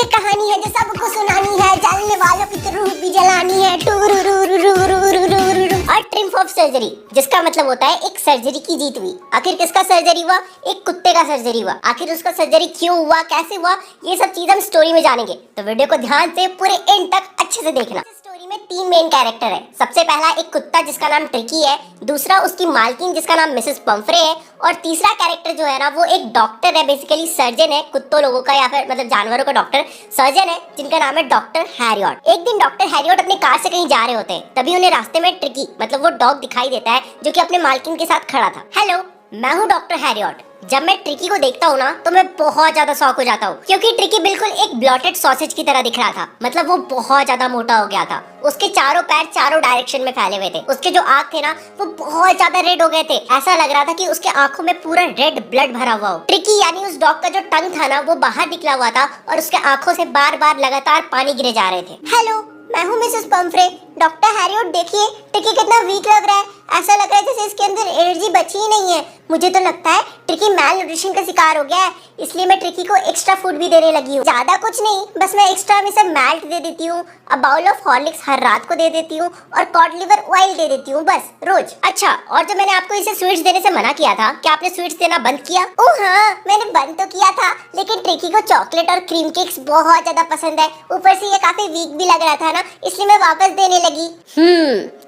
एक कहानी है जो सबको सुनानी है, जानने वालों की तो रूह भी जलानी है। और ट्रिम्फ ऑफ सर्जरी, जिसका मतलब होता है एक सर्जरी की जीत हुई। आखिर किसका सर्जरी हुआ? एक कुत्ते का सर्जरी हुआ। आखिर उसका सर्जरी क्यों हुआ, कैसे हुआ, ये सब चीज हम स्टोरी में जानेंगे, तो वीडियो को ध्यान से पूरे एंड तक अच्छे से देखना। स्टोरी में 3 मेन कैरेक्टर है। सबसे पहला एक कुत्ता जिसका नाम ट्रिकी है, दूसरा उसकी मालकिन जिसका नाम मिसेस पंफ्रे है, और तीसरा कैरेक्टर जो है ना वो एक डॉक्टर है, बेसिकली सर्जन है, कुत्तों लोगों का या फिर मतलब जानवरों का डॉक्टर, सर्जन है, जिनका नाम है डॉक्टर हैरियट। एक दिन डॉक्टर हैरियट अपनी कार से कहीं जा रहे होते हैं, तभी उन्हें रास्ते में ट्रिकी मतलब वो डॉग दिखाई देता है जो कि अपने मालकिन के साथ खड़ा था। हेलो, मैं हूँ डॉक्टर हैरियट। जब मैं ट्रिकी को देखता हूँ ना तो मैं बहुत ज्यादा शॉक हो जाता हूँ, क्योंकि ट्रिकी बिल्कुल एक ब्लॉटेड सॉसेज की तरह दिख रहा था। मतलब वो बहुत ज्यादा मोटा हो गया था, उसके चारों पैर चारों डायरेक्शन में फैले हुए थे, उसके जो आँख थे ना वो बहुत ज्यादा रेड हो गए थे। ऐसा लग रहा था कि उसके आंखों में पूरा रेड ब्लड भरा हुआ हो। ट्रिकी यानी उस डॉग का जो टंग था ना वो बाहर निकला हुआ था और उसके आंखों से बार बार लगातार पानी गिरे जा रहे थे। हेलो, मैं हूँ मिसेस पंफ्रे। डॉक्टर हैरियट, देखिए ट्रिकी कितना वीक लग रहा है। ऐसा लग रहा है जैसे इसके अंदर एनर्जी बची ही नहीं है। मुझे तो लगता है ट्रिकी मैल न्यूट्रिशन का शिकार हो गया है, इसलिए मैं ट्रिकी को एक्स्ट्रा फूड भी देने लगी हूँ। ज्यादा कुछ नहीं, बस मैं एक्स्ट्रा में से मैल्ट दे देती हूँ, अ बाउल ऑफ हॉर्लिक्स हर रात को दे देती हूँ, और कॉड लिवर ऑयल दे देती हूँ, बस रोज। अच्छा, और जो मैंने आपको इसे स्वीट्स देने से मना किया था, क्या आपने स्वीट्स देना बंद किया? ओह हाँ, मैंने बंद तो किया था, लेकिन ट्रिकी को चॉकलेट और क्रीम केक्स बहुत ज्यादा पसंद है। ऊपर से ये काफी वीक भी लग रहा था ना, इसलिए मैं वापस देने लगी।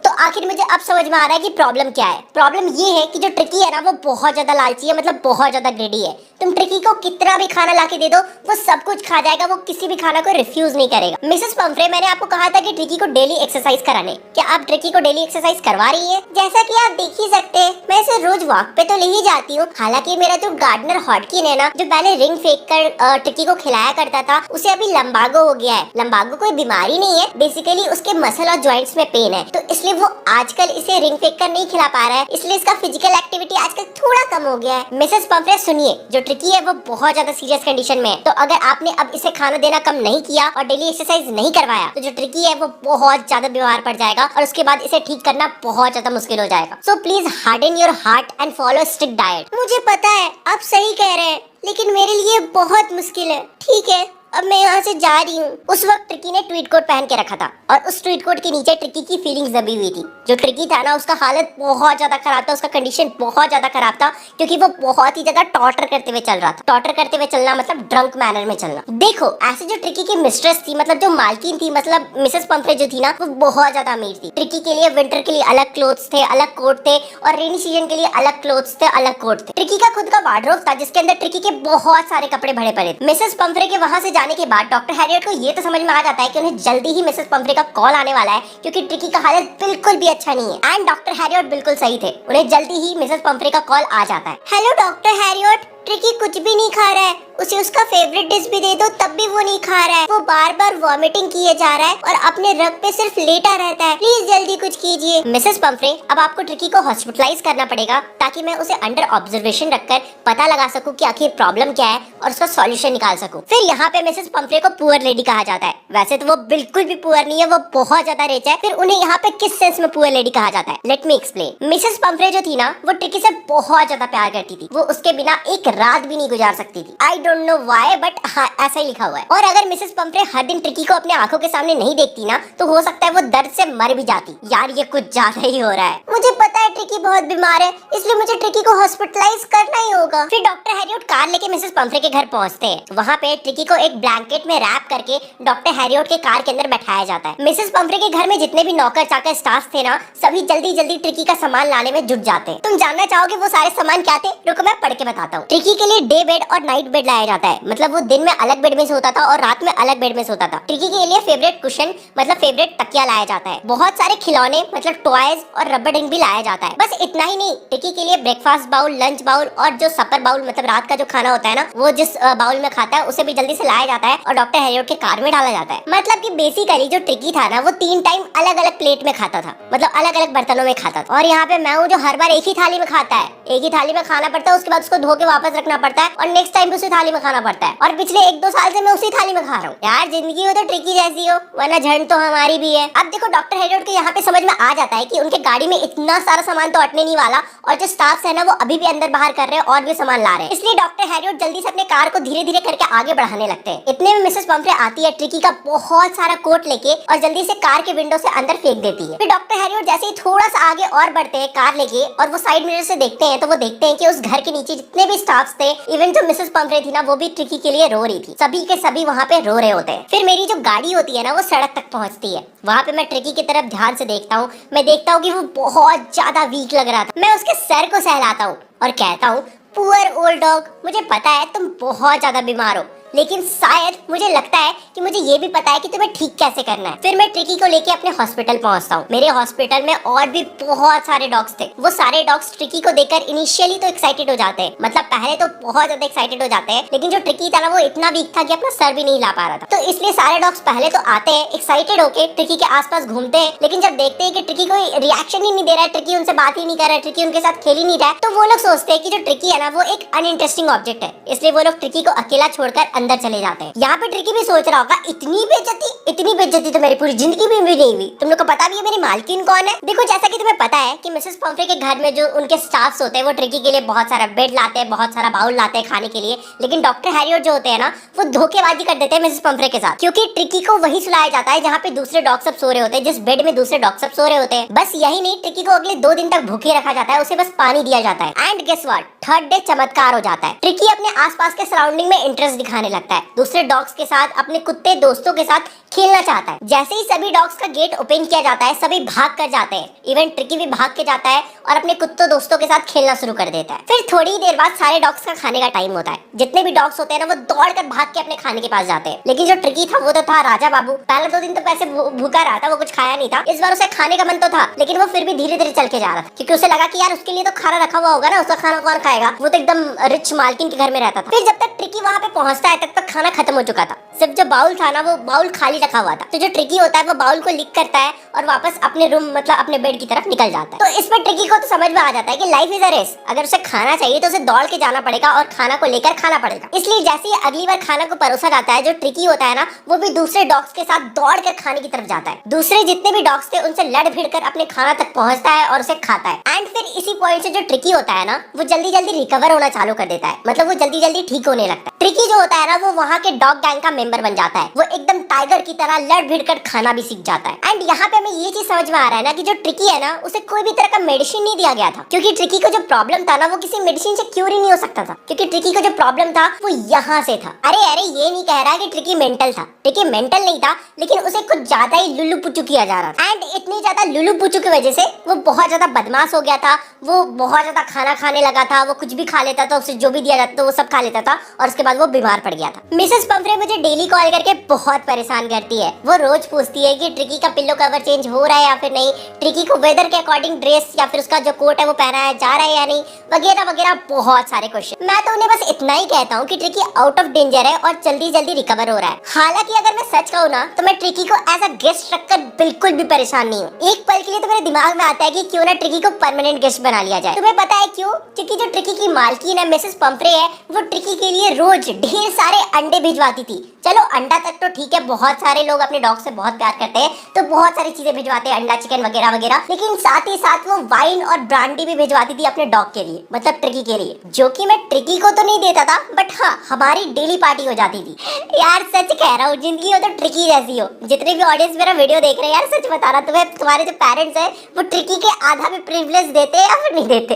तो आखिर मुझे अब समझ में आ रहा है कि प्रॉब्लम क्या है। प्रॉब्लम ये है कि जो ट्रिकी है ना वो बहुत ज्यादा लालची है, मतलब बहुत ज्यादा ग्रीडी है। तुम ट्रिकी को कितना भी खाना लाके दे दो वो सब कुछ खा जाएगा, वो किसी भी खाना को रिफ्यूज नहीं करेगा। मिसेस पंफ्रे, मैंने आपको कहा था कि ट्रिकी को डेली एक्सरसाइज कराने, क्या आप ट्रिकी को डेली एक्सरसाइज करवा रही है? जैसा कि आप देख ही सकते हैं, मैं इसे रोज वॉक पे तो ले ही जाती हूँ। हालांकि मेरा जो गार्डनर हॉटकिन है ना, जो पहले रिंग फेंक कर ट्रिकी को खिलाया करता था, उसे अभी लंबागो हो गया है। लंबागो कोई बीमारी नहीं है, बेसिकली उसके मसल और जॉइंट्स में पेन है, तो इसलिए वो आजकल इसे रिंग फेंक कर नहीं खिला पा रहा है, इसलिए इसका फिजिकल एक्टिविटी आजकल थोड़ा कम हो गया है। मिसेस पंफ्रे सुनिए, जो ट्रिकी है वो बहुत ज्यादा सीरियस कंडीशन में है, तो अगर आपने अब इसे खाना देना कम नहीं किया और डेली एक्सरसाइज नहीं करवाया तो जो ट्रिकी है वो बहुत ज्यादा बीमार पड़ जाएगा, और उसके बाद इसे ठीक करना बहुत ज्यादा मुश्किल हो जाएगा। So please harden your heart and follow strict diet. मुझे पता है आप सही कह रहे हैं, लेकिन मेरे लिए बहुत मुश्किल है। ठीक है, अब मैं यहाँ से जा रही हूँ। उस वक्त ट्रिकी ने ट्वीट कोट पहन के रखा था, और उस ट्वीट कोट के नीचे ट्रिकी की फीलिंग्स दबी हुई थी। जो ट्रिकी था ना उसका हालत बहुत ज्यादा खराब था, उसका कंडीशन बहुत ज्यादा खराब था, क्योंकि वो बहुत ही ज्यादा टॉर्टर करते हुए चल रहा था। टॉर्टर करते हुए चलना मतलब ड्रंक मैनर में चलना। देखो, ऐसे जो ट्रिकी की मिस्ट्रेस थी, मतलब जो मालकिन थी, मतलब मिसेस पंफ्रे जो थी ना, वो बहुत ज्यादा अमीर थी। ट्रिकी के लिए विंटर के लिए अलग क्लोथ्स थे, अलग कोट थे, और रेनी सीजन के लिए अलग क्लोथ्स थे, अलग कोट थे। ट्रिकी का खुद का वार्डरोब था जिसके अंदर ट्रिकी के बहुत सारे कपड़े भरे पड़े थे। मिसेस पंफ्रे के वहां से जाने के बाद डॉक्टर हैरियट को ये तो समझ में आ जाता है कि उन्हें जल्दी ही मिसेस पंफ्रे का कॉल आने वाला है, क्योंकि ट्रिकी का हालत बिल्कुल भी अच्छा नहीं है। एंड डॉक्टर हैरियट बिल्कुल सही थे, उन्हें जल्दी ही मिसेस पंफ्रे का कॉल आ जाता है। हेलो डॉक्टर हैरियट, ट्रिकी कुछ भी नहीं खा रहा है, उसे उसका फेवरेट डिश भी दे दो तब भी वो नहीं खा रहा है। वो बार बार वॉमिटिंग किए जा रहा है और अपने रग पे सिर्फ लेटा रहता है। प्लीज जल्दी कुछ कीजिए। मिसेस पंफ्रे, अब आपको ट्रिकी को हॉस्पिटलाइज करना पड़ेगा, ताकि मैं उसे अंडर ऑब्जर्वेशन रखकर पता लगा सकूं कि आखिर प्रॉब्लम क्या है और उसका सॉल्यूशन निकाल सकूं। फिर यहाँ पे मिसेस पंफ्रे को पुअर लेडी कहा जाता है। वैसे तो वो बिल्कुल भी पुअर नहीं है, वो बहुत ज्यादा रिच है। फिर उन्हें यहाँ पे किस सेंस में पुअर लेडी कहा जाता है, let me explain. Mrs Pomfrey जो थी ना वो ट्रिकी से बहुत ज्यादा प्यार करती थी, वो उसके बिना एक रात भी नहीं गुजार सकती थी। I don't know why, but हाँ ऐसा ही लिखा हुआ है। और अगर मिसेस पंफ्रे हर दिन ट्रिकी को अपने आंखों के सामने नहीं देखती ना, तो हो सकता है वो दर्द से मर भी जाती। यार ये कुछ ज्यादा ही हो रहा है। मुझे पता है ट्रिकी बहुत बीमार है, इसलिए मुझे ट्रिकी को हॉस्पिटलाइज करना ही होगा। फिर डॉक्टर हैरियट कार लेके मिसेस पंफ्रे के घर पहुंचते हैं। वहाँ पे ट्रिकी को एक ब्लैंकेट में रैप करके डॉक्टर हैरियट के कार के अंदर बैठाया जाता है। मिसेस पंफ्रे के घर में जितने भी नौकर चाकर स्टाफ थे ना, सभी जल्दी जल्दी ट्रिकी का सामान लाने में जुट जाते हैं। तुम जानना चाहोगे वो सारे सामान क्या थे? रुको मैं पढ़ के बताता हूँ। ट्रिकी के लिए डे बेड और नाइट बेड लाया जाता है, मतलब वो दिन में अलग बेड में सोता था और रात में अलग बेड में सोता था। ट्रिकी के लिए फेवरेट कुशन मतलब फेवरेट तकिया लाया जाता है। बहुत सारे खिलौने मतलब टॉयज और रबर रिंग भी लाया जाता है। बस इतना ही नहीं, ट्रिकी के लिए ब्रेकफास्ट बाउल, लंच बाउल और जो सपर बाउल मतलब रात का जो खाना होता है ना, वो जिस बाउल में खाता है उसे भी जल्दी से लाया जाता है और डॉक्टर हैरियट के कार में डाला जाता है। मतलब कि बेसिकली जो ट्रिकी था ना वो 3 टाइम अलग अलग प्लेट में खाता था, मतलब अलग अलग बर्तनों में खाता था। और यहाँ पे मैं हूँ जो हर बार एक ही थाली में खाता है, एक ही थाली में खाना पड़ता है, उसके बाद उसको धो के वापस पास रखना पड़ता है और नेक्स्ट टाइम भी उसी थाली में खाना पड़ता है। और पिछले 1-2 साल से मैं उसी थाली में खा रहा हूँ। यार जिंदगी हो तो ट्रिकी जैसी हो, वरना झंड तो हमारी भी है। अब देखो डॉक्टर हैरियट को यहाँ पे समझ में आ जाता है कि उनके गाड़ी में इतना सारा सामान तो अटने नहीं वाला, और जो स्टाफ है ना वो अभी भी अंदर बाहर कर रहे हैं और भी सामान ला रहे हैं। इसलिए डॉक्टर हैरियट जल्दी से अपने कार को धीरे धीरे करके आगे बढ़ाने लगते हैं। इतने में मिसेस पंफ्रे आती है ट्रिकी का बहुत सारा कोट लेके और जल्दी से कार के विंडो से अंदर फेंक देती है। फिर डॉक्टर हैरियट जैसे ही थोड़ा सा आगे और बढ़ते हैं कार लेके और वो साइड मिरर से देखते हैं, तो वो देखते हैं कि उस घर के नीचे जितने भी स्टाफ्स थे, इवन जो मिसेस पंफ्रे थी ना वो भी ट्रिकी के लिए रो रही थी। सभी के सभी वहाँ पे रो रहे होते हैं। फिर मेरी जो गाड़ी होती है ना वो सड़क तक पहुँचती है। वहाँ पे मैं ट्रिकी की तरफ ध्यान से देखता हूँ। मैं देखता हूँ कि वो बहुत ज्यादा वीक लग रहा था। मैं उसके सर को सहलाता हूँ और कहता हूँ, पुअर ओल्ड डॉग, मुझे पता है तुम बहुत ज्यादा बीमार हो, लेकिन शायद मुझे लगता है कि मुझे ये भी पता है कि तुम्हें ठीक कैसे करना है। फिर मैं ट्रिकी को लेके अपने हॉस्पिटल पहुंचता हूँ। मेरे हॉस्पिटल में और भी बहुत सारे डॉग्स थे। वो सारे डॉग्स ट्रिकी को देखकर इनिशियली तो एक्साइटेड हो जाते हैं, मतलब पहले तो बहुत ज्यादा एक्साइटेड हो जाते हैं, लेकिन जो ट्रिकी था ना वो इतना वीक था कि अपना सर भी नहीं ला पा रहा था। तो इसलिए सारे डॉग्स पहले तो आते हैं एक्साइटेड होके ट्रिकी के आसपास घूमते हैं, लेकिन जब देखते हैं कि ट्रिकी कोई रिएक्शन ही नहीं दे रहा है, ट्रिकी उनसे बात ही नहीं कर रहा है, ट्रिकी उनके साथ खेल ही नहीं रहा है, तो वो लोग सोचते हैं कि जो ट्रिकी है ना वो एक अनइंटरेस्टिंग ऑब्जेक्ट है। इसलिए वो लोग ट्रिकी को अकेला छोड़कर अंदर चले जाते हैं। यहाँ पे ट्रिकी भी सोच रहा होगा, इतनी बेइज्जती तो मेरी पूरी जिंदगी में भी नहीं हुई। तुम लोग को पता भी है मेरी मालकिन कौन है? देखो जैसा कि तुम्हें पता है कि मिसेस पंफ्रे के घर में जो उनके स्टाफ्स होते हैं वो ट्रिकी के लिए बहुत सारा बेड लाते हैं, बहुत सारा बाउल लाते हैं खाने के लिए, लेकिन डॉक्टर हैरियट जो होते हैं ना वो धोखेबाजी कर देते हैं मिसेस पंफ्रे के साथ, क्योंकि ट्रिकी को वही सुलाया जाता है जहाँ पे दूसरे डॉग सब सो रहे होते हैं, जिस बेड में दूसरे डॉग सब सो रहे होते हैं। बस यही नहीं, ट्रिकी को अगले 2 दिन तक भूखे रखा जाता है, उसे बस पानी दिया जाता है। And guess what, third day चमत्कार हो जाता है। ट्रिकी अपने आसपास के सराउंडिंग में इंटरेस्ट दिखाने लगता है, दूसरे डॉग्स के साथ, अपने कुत्ते दोस्तों के साथ खेलना चाहता है। जैसे ही सभी डॉग्स का गेट ओपन किया जाता है सभी भाग कर जाते हैं। इवन ट्रिकी भी भाग के जाता है और अपने कुत्तों दोस्तों के साथ खेलना शुरू कर देता है। फिर थोड़ी देर बाद सारे डॉग्स का खाने का टाइम होता है। जितने भी डॉग्स होते हैं ना वो दौड़कर भाग के अपने खाने के पास जाते हैं, लेकिन जो ट्रिकी था वो तो था राजा बाबू। पहले 2 दिन तो वैसे भूखा रहा था, वो कुछ खाया नहीं था। इस बार उसे खाने का मन तो था, लेकिन वो फिर भी धीरे धीरे चल के जा रहा था, क्योंकि उसे लगा कि यार उसके लिए तो खाना रखा हुआ होगा ना, उसका खाना कौन खाएगा, वो तो एकदम रिच मालकिन के घर में रहता था। फिर जब तक ट्रिकी वहाँ पे पहुँचता है तब तक खाना खत्म हो चुका था, सिर्फ जो बाउल था ना वो बाउल खाली रखा हुआ था। तो जो ट्रिकी होता है वो बाउल को लिक करता है और वापस अपने रूम मतलब अपने बेड की तरफ निकल जाता है। तो इस पर ट्रिकी को तो समझ में आ जाता है कि लाइफ इज अ रेस, अगर उसे खाना चाहिए तो उसे दौड़ के जाना पड़ेगा और खाना को लेकर खाना पड़ेगा। इसलिए जैसे ही अगली बार खाना को परोसा जाता है, जो ट्रिकी होता है ना वो भी दूसरे डॉग्स के साथ दौड़ कर खाने की तरफ जाता है। दूसरे जितने भी डॉग्स थे उनसे लड़ भिड़ कर अपने खाना तक पहुंचता है और उसे खाता है। एंड फिर इसी पॉइंट से जो ट्रिकी होता है ना वो जल्दी जल्दी रिकवर होना चालू कर देता है, मतलब वो जल्दी जल्दी ठीक होने लगता है। ट्रिकी जो होता है ना वो वहाँ के डॉग गैंग का मेंबर बन जाता है, वो एकदम टाइगर की तरह लड़ भिड़ कर खाना भी सीख जाता है। एंड यहाँ पे हमें ये चीज समझ में आ रहा है ना कि जो ट्रिकी है ना उसे कोई भी तरह का मेडिसिन नहीं दिया गया था, क्योंकि ट्रिकी को जो प्रॉब्लम था ना वो किसी मेडिसिन से क्योर ही नहीं हो सकता था, क्योंकि ट्रिकी को जो प्रॉब्लम था वो यहाँ से था। अरे अरे ये नहीं कह रहा कि ट्रिकी मेंटल था, ट्रिकी मेंटल नहीं था, लेकिन उसे कुछ ज्यादा ही लुल्लू पुच्चू किया जा रहा था। एंड इतनी ज्यादा लुल्लू पुच्चू की वजह से वो बहुत ज्यादा बदमाश हो गया था, वो बहुत ज्यादा खाना खाने लगा था, वो कुछ भी खा लेता था, उसे जो भी दिया जाता था वो सब खा लेता था, और उसके बाद वो बीमार पड़ गया था। मिसेस पंफ्रे मुझे डेली कॉल करके बहुत परेशान करती है। वो रोज पूछती है कि ट्रिकी का पिल्लो कवर चेंज हो रहा है या फिर नहीं, ट्रिकी को वेदर के अकॉर्डिंग ड्रेस या फिर उसका जो कोट है वो पहनाया जा रहा है या नहीं, वगैरह वगैरह बहुत सारे क्वेश्चन। मैं तो उन्हें बस इतना ही कहता हूँ कि ट्रिकी आउट ऑफ डेंजर है और जल्दी जल्दी रिकवर हो रहा है। हालांकि अगर मैं सच कहूँ ना तो मैं ट्रिकी को एज अ गेस्ट रखकर बिल्कुल भी परेशान नहीं हूँ। एक पल के लिए तो मेरे दिमाग में आता है कि क्यों ना ट्रिकी को परमानेंट गेस्ट बना लिया जाए। तुम्हें पता है क्यों? क्योंकि जो ट्रिकी की मालकिन है मिसेस पंफ्रे है, वो ट्रिकी के लिए रोज ढेर सारे अंडे भिजवाती थी। चलो अंडा तक तो ठीक है, बहुत सारे लोग अपने डॉग से बहुत प्यार करते हैं तो बहुत सारी चीजें भिजवाते हैं, अंडा चिकन वगैरह वगैरह, लेकिन साथ ही साथ वो वाइन और ब्रांडी भी भिजवाती थी अपने डॉग के लिए, मतलब ट्रिकी के लिए, जो कि मैं ट्रिकी को तो नहीं देता था, बट हाँ हमारी डेली पार्टी हो जाती थी। यार सच कह रहा हूँ, जिंदगी हो तो ट्रिकी जैसी हो। जितने भी ऑडियंस मेरा वीडियो देख रहे हैं यार सच बता रहा, तुम्हारे जो पेरेंट्स है वो ट्रिकी के आधा भी प्रिविलेज देते हैं या फिर नहीं देते?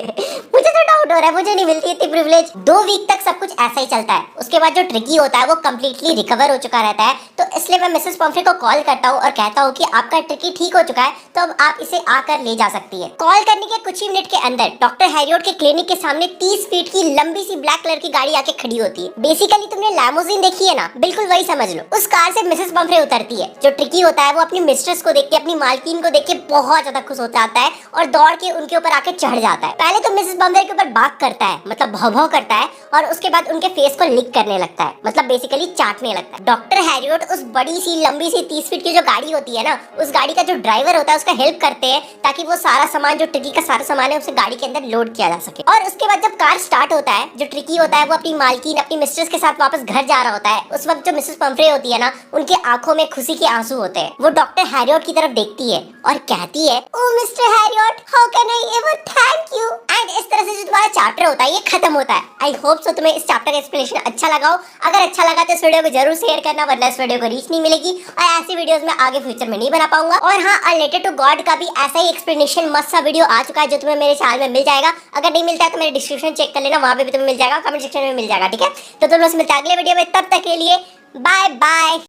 मुझे तो डाउट हो रहा है, मुझे नहीं मिलती इतनी प्रिविलेज। 2 वीक तक सब कुछ ऐसा ही चलता है, उसके बाद जो ट्रिकी होता है वो कम्प्लीटली रिकवर हो चुका रहता है। तो इसलिए मैं मिसेस पंफ्रे को कॉल करता हूँ और कहता हूँ कि आपका ट्रिकी ठीक हो चुका है, तो अब आप इसे आकर ले जा सकती है। कॉल करने के कुछ ही मिनट के अंदर डॉक्टर हैरियट के क्लिनिक के सामने 30 फीट की लंबी सी ब्लैक कलर की गाड़ी आके खड़ी होती है। बेसिकली तुमने लैमोजिन देखी है ना, बिल्कुल वही समझ लो। उस कार से मिसेस पंफ्रे उतरती है। जो ट्रिकी होता है वो अपनी मिस्ट्रेस को देख के, अपनी मालकिन को देख के बहुत ज्यादा खुश हो जाता है और दौड़ के उनके ऊपर आके चढ़ जाता है। पहले तो मिसेस पंफ्रे के ऊपर बात करता है, मतलब भौ भौ करता है, और उसके बाद उनके फेस को लिक करने लगता है, मतलब बेसिकली चाटने लगता है। लगता है। डॉक्टर हैरियट उस बड़ी सी लंबी सी 30 फीट की जो गाड़ी होती है ना, उस गाड़ी का जो ड्राइवर होता है उसका हेल्प करते हैं ताकि वो सारा सामान, जो ट्रिकी का सारा सामान है, उसे गाड़ी के अंदर लोड किया जा सके। और उसके बाद जब कार स्टार्ट होता है, जो ट्रिकी होता है वो अपनी मालकिन, अपनी मिस्ट्रेस के साथ वापस घर जा रहा होता है। उस वक्त जो मिसेस पंफ्रे होती है ना, उनकी आंखों में खुशी के आंसू होते हैं। वो डॉक्टर हैरियट की तरफ देखती है और कहती है, oh mister Harriet, how can I ever thank you. And इस तरह से जो तुम्हारा चैप्टर होता है ये खत्म होता है। आई होप सो तुम्हें इस चैप्टर का एक्सप्लेनेशन अच्छा लगा हो। अगर अच्छा लगा तो इस वीडियो को जरूर शेयर करना, वरना इस वीडियो को रीच नहीं मिलेगी और ऐसी वीडियोस में आगे फ्यूचर में नहीं बना पाऊंगा। और हाँ, रिलेटेड टू गॉड का भी ऐसा ही एक्सप्लेनेशन मस्त सा वीडियो आ चुका है जो तुम्हें मेरे चैनल में मिल जाएगा। अगर नहीं मिलता है तो मेरे डिस्क्रिप्शन चेक कर लेना, वहां पे भी तुम्हें मिल जाएगा, कमेंट सेक्शन में मिल जाएगा। ठीक है, तो तुम लोग से मिलते हैं अगले वीडियो में, तब तक के लिए बाय बाय।